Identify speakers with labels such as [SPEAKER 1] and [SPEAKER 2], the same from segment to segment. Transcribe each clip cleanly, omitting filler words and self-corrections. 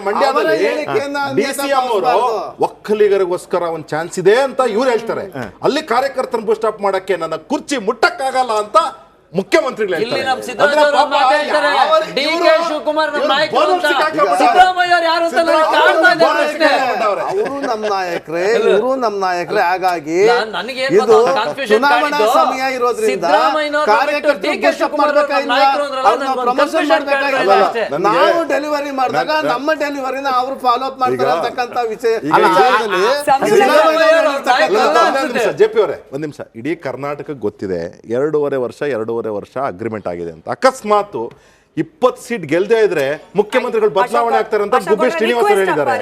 [SPEAKER 1] ಮಂಡ್ಯದಲ್ಲಿ DCM ಅವರು ಒಕ್ಕಲಿಗರಿಗೋಸ್ಕರ ಒಂದು ಚಾನ್ಸ್ ಇದೆ ಅಂತ ಇವ್ರು ಹೇಳ್ತಾರೆ. ಅಲ್ಲಿ ಕಾರ್ಯಕರ್ತರನ್ನ ಬೂಸ್ಟ್ ಅಪ್ ಮಾಡಕ್ಕೆ ನನ್ನ ಕುರ್ಚಿ ಮುಟ್ಟಕ್ಕಾಗಲ್ಲ ಅಂತ ಮುಖ್ಯಮಂತ್ರಿಗಳು
[SPEAKER 2] ಅವರು
[SPEAKER 3] ನಮ್ಮ ನಾಯಕರೇ, ಇವರು ನಮ್ಮ ನಾಯಕರೇ. ಹಾಗಾಗಿ ಇದು ಚುನಾವಣಾ ಸಮಯ ಇರೋದ್ರಿಂದ ನಾವು ಡೆಲಿವರಿ ಮಾಡಿದಾಗ ನಮ್ಮ ಡೆಲಿವರಿನ ಅವರು ಫಾಲೋ ಅಪ್ ಮಾಡ್ತಾರೆ ಅಂತಕ್ಕಂಥ ವಿಷಯ.
[SPEAKER 1] JP ಅವರೇ ಒಂದ್ ನಿಮಿಷ, ಇಡೀ ಕರ್ನಾಟಕಕ್ಕೆ ಗೊತ್ತಿದೆ 2.5 ವರ್ಷ ಅಗ್ರಿಮೆಂಟ್ ಆಗಿದೆ ಅಂತ. ಅಕಸ್ಮಾತ್ 20 ಸೀಟ್ ಗೆಲ್ದೇ ಇದ್ರೆ ಮುಖ್ಯಮಂತ್ರಿಗಳು ಬದಲಾವಣೆ ಆಗ್ತಾರೆ ಅಂತ ಗುಬ್ಬಿ ಶ್ರೀನಿವಾಸ್ ಅವರು ಹೇಳಿದ್ದಾರೆ.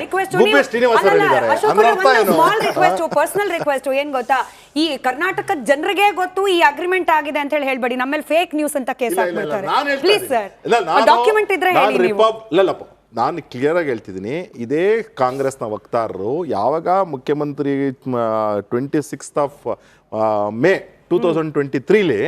[SPEAKER 4] ಪರ್ಸನಲ್ ರಿಕ್ವೆಸ್ಟ್ ಏನ್ ಗೊತ್ತಾ, ಈ ಕರ್ನಾಟಕದ ಜನರಿಗೆ ಗೊತ್ತು ಈ ಅಗ್ರಿಮೆಂಟ್ ಆಗಿದೆ ಅಂತ ಹೇಳ್ಬೇಡಿ, ನಮ್ಮಲ್ಲಿ ಫೇಕ್ ನ್ಯೂಸ್ ಅಂತ ಕೇಸ್ ಹಾಕ್ಬಿಡ್ತಾರೆ. ಪ್ಲೀಸ್ ಸರ್, ಡಾಕ್ಯುಮೆಂಟ್ ಇದ್ರೆ ಹೇಳಿ ನೀವು.
[SPEAKER 1] ಇಲ್ಲಪ್ಪ, ನಾನು ಕ್ಲಿಯರ್ ಆಗಿ ಹೇಳ್ತಿದ್ದೀನಿ, ಇದೇ ಕಾಂಗ್ರೆಸ್ನ ವಕ್ತಾರರು ಯಾವಾಗ ಮುಖ್ಯಮಂತ್ರಿ 26 ಮೇ 2023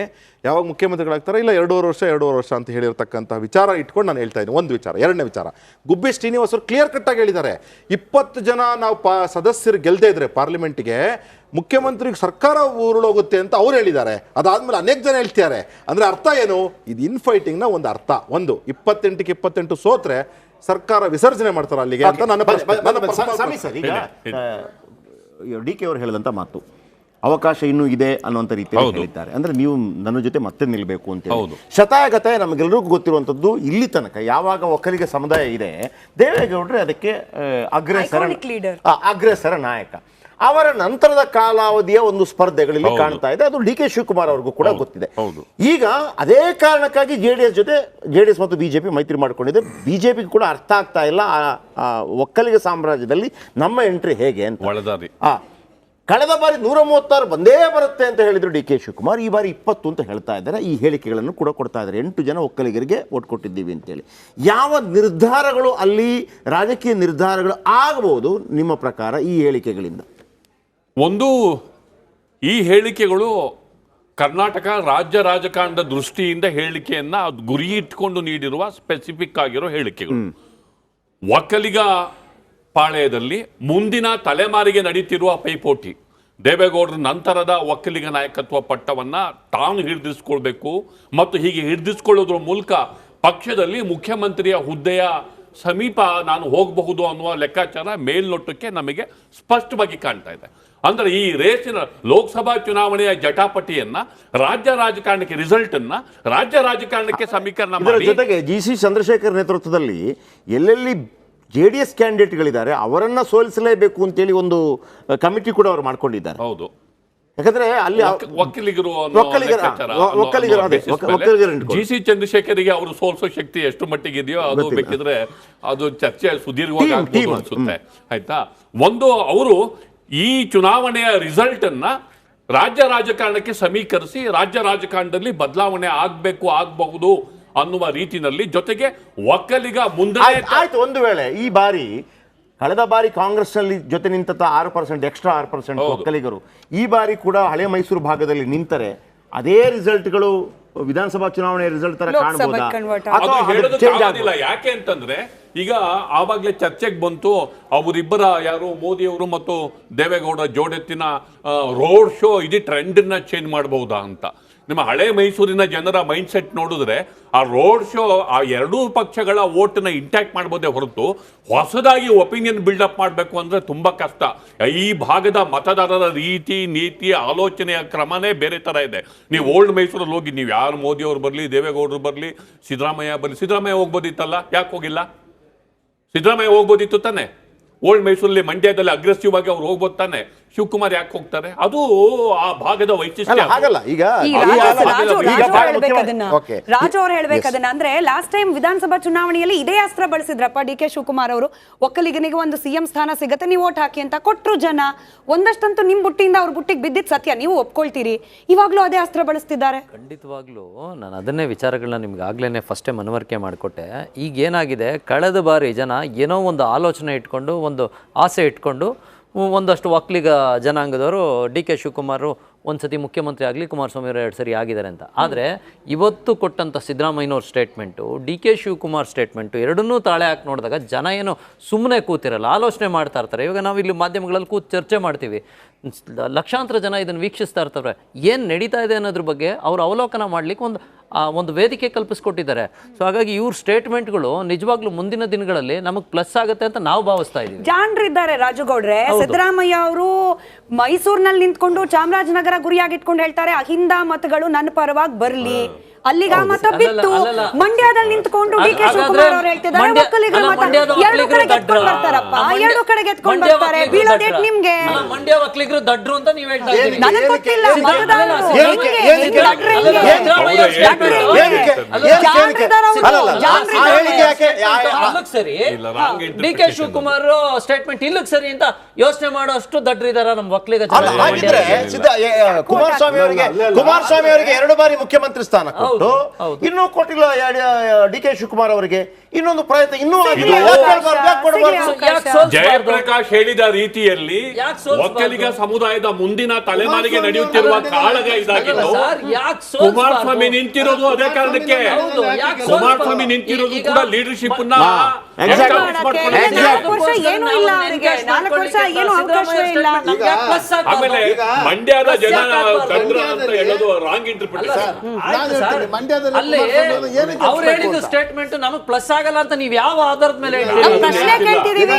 [SPEAKER 1] ಯಾವಾಗ ಮುಖ್ಯಮಂತ್ರಿಗಳಾಗ್ತಾರೆ, ಇಲ್ಲ 2.5 ವರ್ಷ ಅಂತ ಹೇಳಿರ್ತಕ್ಕಂಥ ವಿಚಾರ ಇಟ್ಕೊಂಡು ನಾನು ಹೇಳ್ತಾ ಇದ್ದೀನಿ. ಒಂದು ವಿಚಾರ. ಎರಡನೇ ವಿಚಾರ, ಗುಬ್ಬಿ ಶ್ರೀನಿವಾಸ್ ಅವರು ಕ್ಲಿಯರ್ ಕಟ್ ಆಗಿ ಹೇಳಿದ್ದಾರೆ, 20 ಜನ ನಾವು ಸದಸ್ಯರು ಗೆಲ್ದೇ ಇದ್ರೆ ಪಾರ್ಲಿಮೆಂಟ್ಗೆ ಮುಖ್ಯಮಂತ್ರಿಗೆ ಸರ್ಕಾರ ಉರುಳೋಗುತ್ತೆ ಅಂತ ಅವ್ರು ಹೇಳಿದ್ದಾರೆ. ಅದಾದ್ಮೇಲೆ ಅನೇಕ ಜನ ಹೇಳ್ತಿದ್ದಾರೆ. ಅಂದ್ರೆ ಅರ್ಥ ಏನು? ಇದು ಇನ್ಫೈಟಿಂಗ್ನ ಒಂದು ಅರ್ಥ. ಒಂದು 28ಕ್ಕೆ 28 ಸೋತ್ರೆ ಸರ್ಕಾರ ವಿಸರ್ಜನೆ ಮಾಡ್ತಾರೆ ಅಲ್ಲಿಗೆ ಅಂತ ನನ್ನ
[SPEAKER 5] DK ಅವರು ಹೇಳಿದಂತ ಮಾತು, ಅವಕಾಶ ಇನ್ನೂ ಇದೆ ಅನ್ನುವಂಥ ರೀತಿಯಲ್ಲಿ ಹೇಳಿದ್ದಾರೆ. ಅಂದ್ರೆ ನೀವು ನನ್ನ ಜೊತೆ ಮತ್ತೆ ನಿಲ್ಲಬೇಕು ಅಂತ ಹೇಳಿ. ಶತಾಯಗತೆ ನಮಗೆಲ್ಲರಿಗೂ ಗೊತ್ತಿರುವಂಥದ್ದು, ಇಲ್ಲಿ ತನಕ ಯಾವಾಗ ಒಕ್ಕಲಿಗ ಸಮುದಾಯ ಇದೆ, ದೇವೇಗೌಡರೇ ಅದಕ್ಕೆ ಅಗ್ರೇಸರ ನಾಯಕ. ಅವರ ನಂತರದ ಕಾಲಾವಧಿಯ ಒಂದು ಸ್ಪರ್ಧೆಗಳಲ್ಲಿ ಕಾಣ್ತಾ ಇದೆ. ಅದು DK ಶಿವಕುಮಾರ್ ಅವ್ರಿಗೂ ಕೂಡ ಗೊತ್ತಿದೆ. ಈಗ ಅದೇ ಕಾರಣಕ್ಕಾಗಿ ಜೆಡಿಎಸ್ ಮತ್ತು ಬಿಜೆಪಿ ಮೈತ್ರಿ ಮಾಡಿಕೊಂಡಿದೆ. ಬಿಜೆಪಿ ಕೂಡ ಅರ್ಥ ಆಗ್ತಾ ಇಲ್ಲ ಒಕ್ಕಲಿಗ ಸಾಮ್ರಾಜ್ಯದಲ್ಲಿ ನಮ್ಮ ಎಂಟ್ರಿ ಹೇಗೆ ಅಂತ. ಕಳೆದ ಬಾರಿ 136 ಬಂದೇ ಬರುತ್ತೆ ಅಂತ ಹೇಳಿದ್ರು DK ಶಿವಕುಮಾರ್. ಈ ಬಾರಿ 20 ಅಂತ ಹೇಳ್ತಾ ಇದ್ದಾರೆ. ಈ ಹೇಳಿಕೆಗಳನ್ನು ಕೂಡ ಕೊಡ್ತಾ ಇದ್ದಾರೆ. 8 ಜನ ಒಕ್ಕಲಿಗರಿಗೆ ಓಟ್ ಕೊಟ್ಟಿದ್ದೀವಿ ಅಂತೇಳಿ. ಯಾವ ನಿರ್ಧಾರಗಳು ಅಲ್ಲಿ ರಾಜಕೀಯ ನಿರ್ಧಾರಗಳು ಆಗಬಹುದು ನಿಮ್ಮ ಪ್ರಕಾರ ಈ ಹೇಳಿಕೆಗಳಿಂದ?
[SPEAKER 2] ಒಂದು, ಈ ಹೇಳಿಕೆಗಳು ಕರ್ನಾಟಕ ರಾಜ್ಯ ರಾಜಕಾರಣದ ದೃಷ್ಟಿಯಿಂದ ಹೇಳಿಕೆಯನ್ನ ಗುರಿ ಇಟ್ಕೊಂಡು ನೀಡಿರುವ ಸ್ಪೆಸಿಫಿಕ್ ಆಗಿರೋ ಹೇಳಿಕೆಗಳು. ಒಕ್ಕಲಿಗ ಪಾಳೆಯದಲ್ಲಿ ಮುಂದಿನ ತಲೆಮಾರಿಗೆ ನಡೀತಿರುವ ಪೈಪೋಟಿ, ದೇವೇಗೌಡರ ನಂತರದ ಒಕ್ಕಲಿಗ ನಾಯಕತ್ವ ಪಟ್ಟವನ್ನ ತಾನು ಹಿಡಿದಿಸ್ಕೊಳ್ಬೇಕು ಮತ್ತು ಹೀಗೆ ಹಿಡಿದಿಸ್ಕೊಳ್ಳೋದ್ರ ಮೂಲಕ ಪಕ್ಷದಲ್ಲಿ ಮುಖ್ಯಮಂತ್ರಿಯ ಹುದ್ದೆಯ ಸಮೀಪ ನಾನು ಹೋಗಬಹುದು ಅನ್ನುವ ಲೆಕ್ಕಾಚಾರ ಮೇಲ್ನೋಟಕ್ಕೆ ನಮಗೆ ಸ್ಪಷ್ಟವಾಗಿ ಕಾಣ್ತಾ ಇದೆ. ಅಂದ್ರೆ ಈ ರೇಸಿನ ಲೋಕಸಭಾ ಚುನಾವಣೆಯ ಜಟಾಪಟಿಯನ್ನ ರಾಜ್ಯ ರಾಜಕಾರಣಕ್ಕೆ ರಿಸಲ್ಟ್ ಅನ್ನ ರಾಜ್ಯ ರಾಜಕಾರಣಕ್ಕೆ ಸಮೀಕರಣ ಮಾಡಿ,
[SPEAKER 5] ಜೊತೆಗೆ GC ಚಂದ್ರಶೇಖರ್ ನೇತೃತ್ವದಲ್ಲಿ ಎಲ್ಲೆಲ್ಲಿ JDS ಕ್ಯಾಂಡಿಡೇಟ್ಗಳಿದ್ದಾರೆ ಅವರನ್ನ ಸೋಲಿಸಲೇಬೇಕು ಅಂತೇಳಿ ಒಂದು ಕಮಿಟಿ ಕೂಡ ಅವರು ಮಾಡ್ಕೊಂಡಿದ್ದಾರೆ.
[SPEAKER 2] ಹೌದು,
[SPEAKER 5] ಯಾಕಂದ್ರೆ ಅಲ್ಲಿ
[SPEAKER 2] GC ಚಂದ್ರಶೇಖರಿಗೆ ಅವರು ಸೋಲಿಸೋ ಶಕ್ತಿ ಎಷ್ಟು ಮಟ್ಟಿಗೆ ಇದೆಯೋ ಅದು ಬೇಕಿದ್ರೆ ಅದು ಚರ್ಚೆ ಸುದೀರ್ಘವಾಗಿ ಅನ್ಸುತ್ತೆ. ಆಯ್ತಾ, ಒಂದು ಅವರು ಈ ಚುನಾವಣೆಯ ರಿಸಲ್ಟ್ ಅನ್ನ ರಾಜ್ಯ ರಾಜಕಾರಣಕ್ಕೆ ಸಮೀಕರಿಸಿ ರಾಜ್ಯ ರಾಜಕಾರಣದಲ್ಲಿ ಬದಲಾವಣೆ ಆಗಬಹುದು ಅನ್ನುವ ರೀತಿಯಲ್ಲಿ, ಜೊತೆಗೆ ಒಕ್ಕಲಿಗ ಮುಂದೆ
[SPEAKER 5] ಆಯ್ತು. ಒಂದು ವೇಳೆ ಈ ಬಾರಿ ಕಳೆದ ಬಾರಿ ಕಾಂಗ್ರೆಸ್ ನಲ್ಲಿ ಜೊತೆ ನಿಂತ 6% ಎಕ್ಸ್ಟ್ರಾ 6% ಒಕ್ಕಲಿಗರು ಈ ಬಾರಿ ಕೂಡ ಹಳೆ ಮೈಸೂರು ಭಾಗದಲ್ಲಿ ನಿಂತರೆ ಅದೇ ರಿಸಲ್ಟ್ಗಳು ವಿಧಾನಸಭಾ ಚುನಾವಣೆ ರಿಸಲ್ಟ್ ತರ
[SPEAKER 2] ಕಾಣಬಹುದಾ? ಯಾಕೆ ಅಂತಂದ್ರೆ ಈಗ ಆವಾಗಲೇ ಚರ್ಚೆಗೆ ಬಂತು, ಅವರಿಬ್ಬರ ಯಾರು ಮೋದಿ ಅವರು ಮತ್ತು ದೇವೇಗೌಡ ಜೋಡೆತ್ತಿನ ರೋಡ್ ಶೋ ಇಡೀ ಟ್ರೆಂಡ್ ನ ಚೇಂಜ್ ಮಾಡಬಹುದಾ ಅಂತ. ನಿಮ್ಮ ಹಳೆ ಮೈಸೂರಿನ ಜನರ ಮೈಂಡ್ ಸೆಟ್ ನೋಡಿದ್ರೆ ಆ ರೋಡ್ ಶೋ ಆ ಎರಡೂ ಪಕ್ಷಗಳ ಓಟನ್ನ ಇಂಟ್ಯಾಕ್ಟ್ ಮಾಡ್ಬೋದೇ ಹೊರತು ಹೊಸದಾಗಿ ಒಪಿನಿಯನ್ ಬಿಲ್ಡಪ್ ಮಾಡಬೇಕು ಅಂದ್ರೆ ತುಂಬಾ ಕಷ್ಟ. ಈ ಭಾಗದ ಮತದಾರರ ರೀತಿ ನೀತಿ ಆಲೋಚನೆಯ ಕ್ರಮನೇ ಬೇರೆ ತರ ಇದೆ. ನೀವು ಓಲ್ಡ್ ಮೈಸೂರಲ್ಲಿ ಹೋಗಿ, ನೀವು ಯಾರು ಮೋದಿ ಅವ್ರು ಬರಲಿ, ದೇವೇಗೌಡರು ಬರಲಿ, ಸಿದ್ದರಾಮಯ್ಯ ಬರಲಿ, ಸಿದ್ದರಾಮಯ್ಯ ಹೋಗ್ಬೋದಿತ್ತಲ್ಲ, ಯಾಕೆ ಹೋಗಿಲ್ಲ? ಸಿದ್ದರಾಮಯ್ಯ ಹೋಗ್ಬೋದಿತ್ತು ತಾನೆ. ಓಲ್ಡ್ ಮೈಸೂರಲ್ಲಿ ಮಂಡ್ಯದಲ್ಲಿ ಅಗ್ರೆಸಿವ್ ಆಗಿ ಅವ್ರು ಹೋಗ್ಬೋದು ತಾನೆ. ಶಿವಕುಮಾರ್ ಯಾಕೆ ಹೋಗ್ತಾರೆ? ಅದು ಆ ಭಾಗದ ವೈಶಿಷ್ಟ್ಯ.
[SPEAKER 5] ಹಾಗಲ್ಲ. ಈಗ
[SPEAKER 4] ರಾಜು ಅವ್ರು ಹೇಳ್ಬೇಕದನ್ನ. ಅಂದ್ರೆ ಲಾಸ್ಟ್ ಟೈಮ್ ವಿಧಾನಸಭಾ ಚುನಾವಣೆಯಲ್ಲಿ ಇದೇ ಅಸ್ತ್ರ ಬಳಸಿದ್ರಪ್ಪ DK ಶಿವಕುಮಾರ್ ಅವರು. ಒಕ್ಕಲಿಗನಿಗೆ ಒಂದು CM ಸ್ಥಾನ ಸಿಗತ್ತೆ, ನೀವು ಓಟ್ ಹಾಕಿ ಅಂತ ಕೊಟ್ರು ಜನ. ಒಂದಷ್ಟಂತೂ ನಿಮ್ ಬುಟ್ಟಿಯಿಂದ ಅವ್ರ ಬುಟ್ಟಿಗೆ ಬಿದ್ದಿದ್ ಸತ್ಯ, ನೀವು ಒಪ್ಕೊಳ್ತೀರಿ. ಇವಾಗ್ಲೂ ಅದೇ ಅಸ್ತ್ರ ಬಳಸ್ತಿದ್ದಾರೆ.
[SPEAKER 6] ಖಂಡಿತವಾಗ್ಲೂ ನಾನು ಅದನ್ನೇ ವಿಚಾರಗಳನ್ನ ನಿಮ್ಗೆ ಆಗ್ಲೇನೆ ಫಸ್ಟೇ ಮನವರಿಕೆ ಮಾಡಿಕೊಟ್ಟೆ. ಈಗ ಏನಾಗಿದೆ, ಕಳೆದ ಬಾರಿ ಜನ ಏನೋ ಒಂದು ಆಲೋಚನೆ ಇಟ್ಕೊಂಡು, ಒಂದು ಆಸೆ ಇಟ್ಕೊಂಡು, ಒಂದಷ್ಟು ಒಕ್ಕಲಿಗ ಜನಾಂಗದವರು DK ಶಿವಕುಮಾರ್ ಒಂದ್ಸತಿ ಮುಖ್ಯಮಂತ್ರಿ ಆಗಲಿ, ಕುಮಾರಸ್ವಾಮಿ ಅವರು 2 ಸರಿ ಆಗಿದ್ದಾರೆ ಅಂತ. ಆದರೆ ಇವತ್ತು ಕೊಟ್ಟಂಥ ಸಿದ್ದರಾಮಯ್ಯನವ್ರ statement, D K Shivakumar statement ಎರಡನ್ನೂ ತಾಳೆ ಹಾಕಿ ನೋಡಿದಾಗ ಜನ ಏನು ಸುಮ್ಮನೆ ಕೂತಿರಲ್ಲ, ಆಲೋಚನೆ ಮಾಡ್ತಾ ಇರ್ತಾರೆ. ಇವಾಗ ನಾವು ಇಲ್ಲಿ ಮಾಧ್ಯಮಗಳಲ್ಲಿ ಕೂತು ಚರ್ಚೆ ಮಾಡ್ತೀವಿ, ಲಕ್ಷಾಂತರ ಜನ ಇದನ್ನು ವೀಕ್ಷಿಸ್ತಾ ಇರ್ತಾರೆ. ಏನು ನಡೀತಾ ಇದೆ ಅನ್ನೋದ್ರ ಬಗ್ಗೆ ಅವರು ಅವಲೋಕನ ಮಾಡಲಿಕ್ಕೆ ಒಂದು ವೇದಿಕೆ ಕಲ್ಪಿಸ್ಕೊಟ್ಟಿದ್ದಾರೆ. ಸೊ ಹಾಗಾಗಿ ಇವ್ರ ಸ್ಟೇಟ್ಮೆಂಟ್ಗಳು ನಿಜವಾಗ್ಲೂ ಮುಂದಿನ ದಿನಗಳಲ್ಲಿ ನಮಗೆ ಪ್ಲಸ್ ಆಗುತ್ತೆ ಅಂತ ನಾವು ಭಾವಿಸ್ತಾ ಇದ್ದೀವಿ.
[SPEAKER 4] ಜಾಣರಿದ್ದಾರೆ ರಾಜುಗೌಡ್ರೆ. ಸಿದ್ದರಾಮಯ್ಯ ಅವರು ಮೈಸೂರಿನಲ್ಲಿ ನಿಂತ್ಕೊಂಡು ಚಾಮರಾಜನಗರ ಗುರಿಯಾಗಿಟ್ಕೊಂಡು ಹೇಳ್ತಾರೆ ಅಹಿಂದ ಮತಗಳು ನನ್ನ ಪರವಾಗಿ ಬರ್ಲಿ, ಅಲ್ಲಿಗ ಮತ ಬಿತ್ತು. ಮಂಡ್ಯದಲ್ಲಿ ನಿಂತ್ಕೊಂಡು ಡಿ ಕೆ ಶಿವಕುಮಾರ್ ಅವರು ಹೇಳ್ತಿದ್ದಾರೆ ಒಕ್ಕಲಿಗರ ಮತ ಎರಡು ಕಡೆಗೆ ಎತ್ಕೊಂಡು ಬರ್ತಾರಪ್ಪ, ಎರಡು ಕಡೆಗೆ ಎತ್ಕೊಂಡು ಬರ್ತಾರೆ. ಬೀಳೋದೇಟ್ ನಿಮ್ಗೆ.
[SPEAKER 6] ಮಂಡ್ಯ ಒಕ್ಕಲಿಗರು ದಡ್ರು ಅಂತ ನೀವು ಹೇಳ್ತಾ ಇದ್ದೀರಿ.
[SPEAKER 4] ನನಗೆ ಗೊತ್ತಿಲ್ಲ ಮತದಾರರು
[SPEAKER 6] ಸರಿ, ಡಿ ಕೆ ಶಿವಕುಮಾರ್ ಸ್ಟೇಟ್ಮೆಂಟ್ ಇಲ್ಲಕ್ ಸರಿ ಅಂತ ಯೋಚನೆ ಮಾಡೋಷ್ಟು ದಡ್ರಿದಾರ ನಮ್ಮ ಒಕ್ಕಲಿಗ ಜನ.
[SPEAKER 5] ಕುಮಾರಸ್ವಾಮಿ ಅವರಿಗೆ 2 ಬಾರಿ ಮುಖ್ಯಮಂತ್ರಿ ಸ್ಥಾನ ಕೊಟ್ಟು ಇನ್ನೂ ಕೊಟ್ಟಿಲ್ಲ ಡಿ ಕೆ ಶಿವಕುಮಾರ್ ಅವರಿಗೆ. ಇನ್ನೊಂದು ಪ್ರಯತ್ನ ಇನ್ನೂ
[SPEAKER 2] ಜಯಪ್ರಕಾಶ್ ಹೇಳಿದ ರೀತಿಯಲ್ಲಿ ಒಕ್ಕಲಿಗ ಸಮುದಾಯದ ಮುಂದಿನ ತಲೆಮಾರಿಗೆ ನಡೆಯುತ್ತಿರುವ ಕಾಳಗ ಇದಾಗಿತ್ತು. ಕುಮಾರಸ್ವಾಮಿ ನಿಂತಿರೋದು ಅದೇ ಕಾರಣಕ್ಕೆ. ಕುಮಾರಸ್ವಾಮಿ ನಿಂತಿರೋದು ಕೂಡ ಲೀಡರ್ಶಿಪ್ ಆಮೇಲೆ ಮಂಡ್ಯದ ಜನ ತಂದ್ರ ಅಂತ ಹೇಳೋದು ರಾಂಗ್ ಇಂಟರ್ಪ್ರಿಟೇಷನ್.
[SPEAKER 6] ಅವ್ರು ಹೇಳಿದ ಸ್ಟೇಟ್ಮೆಂಟ್ ನಮಗ್ ಪ್ಲಸ್ ಆಗಲ್ಲ ಅಂತ ನೀವ್ ಯಾವ ಆಧಾರದ ಮೇಲೆ
[SPEAKER 4] ಪ್ರಶ್ನೆ ಕೇಳ್ತಿದೀವಿ?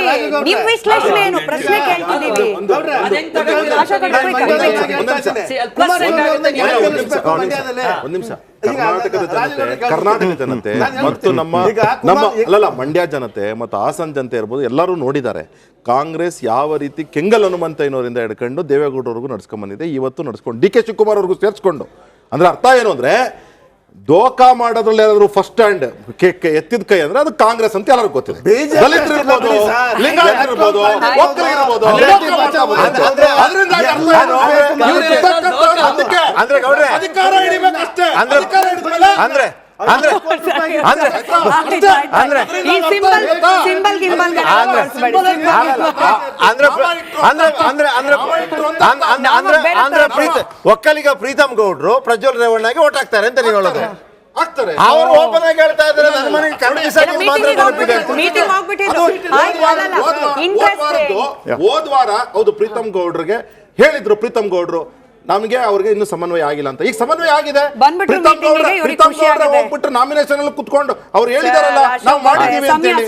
[SPEAKER 4] ನಿಮ್ ವಿಶ್ಲೇಷಣೆ ಏನು? ಪ್ರಶ್ನೆ ಕೇಳ್ತಿದೀವಿ.
[SPEAKER 1] ಕರ್ನಾಟಕ ಜನತೆ ಮತ್ತು ನಮ್ಮ ಮಂಡ್ಯ ಜನತೆ ಮತ್ತು ಹಾಸನ ಜನತೆ ಇರ್ಬೋದು, ಎಲ್ಲರೂ ನೋಡಿದ್ದಾರೆ ಕಾಂಗ್ರೆಸ್ ಯಾವ ರೀತಿ ಕೆಂಗಲ್ ಹನುಮಂತಯ್ಯನವರಿಂದ ಹಿಡ್ಕೊಂಡು ದೇವೇಗೌಡರವರೆಗೂ ನಡ್ಸ್ಕೊಂಡ್ ಬಂದಿದೆ, ಇವತ್ತು ನಡ್ಸ್ಕೊಂಡು ಡಿ ಕೆ ಶಿವಕುಮಾರ್ ಅವ್ರಿಗೂ ಸೇರಿಸ್ಕೊಂಡು. ಅಂದ್ರೆ ಅರ್ಥ ಏನು ಅಂದ್ರೆ ದೋಖಾ ಮಾಡೋದ್ರಲ್ಲಿ ಯಾರಾದ್ರೂ ಫಸ್ಟ್ ಸ್ಟ್ಯಾಂಡ್ ಎತ್ತಿದ ಕೈ ಅಂದ್ರೆ ಅದು ಕಾಂಗ್ರೆಸ್ ಅಂತ ಎಲ್ಲರಿಗೂ ಗೊತ್ತಿದೆ. ದಲಿತರು ಇರ್ಬೋದು, ಲಿಂಗಾಯತರು ಇರ್ಬೋದು, ಒಕ್ಕಲಿಗರು ಇರ್ಬೋದು. ಅಧಿಕಾರ ಹಿಡಿಬೇಕಷ್ಟೇ.
[SPEAKER 5] ಒಕ್ಕಲಿಗ ಪ್ರೀತಮ್ ಗೌಡ್ರು ಪ್ರಜ್ವಲ್ ರೇವಣ್ಣಗೆ ಓಟ್ ಹಾಕ್ತಾರೆ ಅಂತ ನೀವು ಹೇಳೋದು. ಅವರು ಓಪನ್ ಆಗಿ ಹೇಳ್ತಾ ಇದ್ದಾರೆ ನನ್ನ ಮನೆಗೆ
[SPEAKER 1] ಹೋದ್ವಾರ ಹೌದು ಪ್ರೀತಮ್ ಗೌಡ್ರಿಗೆ ಹೇಳಿದ್ರು, ಪ್ರೀತಮ್ ಗೌಡ್ರು ನಮಗೆ ಅವ್ರಿಗೆ ಇನ್ನೂ ಸಮನ್ವಯ ಆಗಿಲ್ಲ ಅಂತ. ಈಗ ಸಮನ್ವಯ ಆಗಿದೆ. ಪ್ರೀತಮ್ ಗೌಡ್ರೆ ಹೋಗ್ಬಿಟ್ಟು ನಾಮಿನೇಷನ್ ಅಲ್ಲಿ ಕುತ್ಕೊಂಡು ಅವ್ರು ಹೇಳಿದಾರಲ್ಲ ನಾವು ಮಾಡಿದೀವಿ ಅಂತ ಹೇಳಿ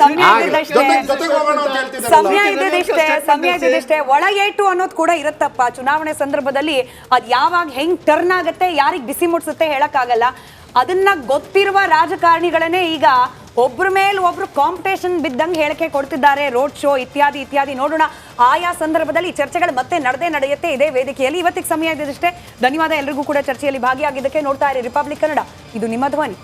[SPEAKER 1] ಜೊತೆಗೆ ಹೋಗೋಣ ಅಂತ ಹೇಳ್ತಿದ್ದಾರೆ.
[SPEAKER 4] ಸಮಯ ಇದ್ದಷ್ಟೇ ಒಳಗೇಟು ಅನ್ನೋದು ಕೂಡ ಇರುತ್ತಪ್ಪ. ಚುನಾವಣೆ ಸಂದರ್ಭದಲ್ಲಿ ಅದ್ ಯಾವಾಗ ಹೆಂಗ್ ಟರ್ನ್ ಆಗುತ್ತೆ, ಯಾರಿಗ್ ಬಿಸಿ ಮುಟ್ಸುತ್ತೆ ಹೇಳಕ್ಕಾಗಲ್ಲ. ಅದನ್ನ ಗೊತ್ತಿರುವ ರಾಜಕಾರಣಿಗಳನ್ನೇ ಈಗ ಒಬ್ರ ಮೇಲೆ ಒಬ್ರು ಕಾಂಪಿಟೇಷನ್ ಬಿದ್ದಂಗೆ ಹೇಳಿಕೆ ಕೊಡ್ತಿದ್ದಾರೆ. ರೋಡ್ ಶೋ ಇತ್ಯಾದಿ ಇತ್ಯಾದಿ. ನೋಡೋಣ ಆಯಾ ಸಂದರ್ಭದಲ್ಲಿ ಚರ್ಚೆಗಳು ಮತ್ತೆ ನಡೆಯುತ್ತೆ ಇದೇ ವೇದಿಕೆಯಲ್ಲಿ. ಇವತ್ತಿಗೆ ಸಮಯ ಇದ್ದಷ್ಟೇ. ಧನ್ಯವಾದ ಎಲ್ರಿಗೂ ಕೂಡ ಚರ್ಚೆಯಲ್ಲಿ ಭಾಗಿಯಾಗಿದ್ದಕ್ಕೆ. ನೋಡ್ತಾ ಇರಿ ರಿಪಬ್ಲಿಕ್ ಕನ್ನಡ, ಇದು ನಿಮ್ಮ ಧ್ವನಿ.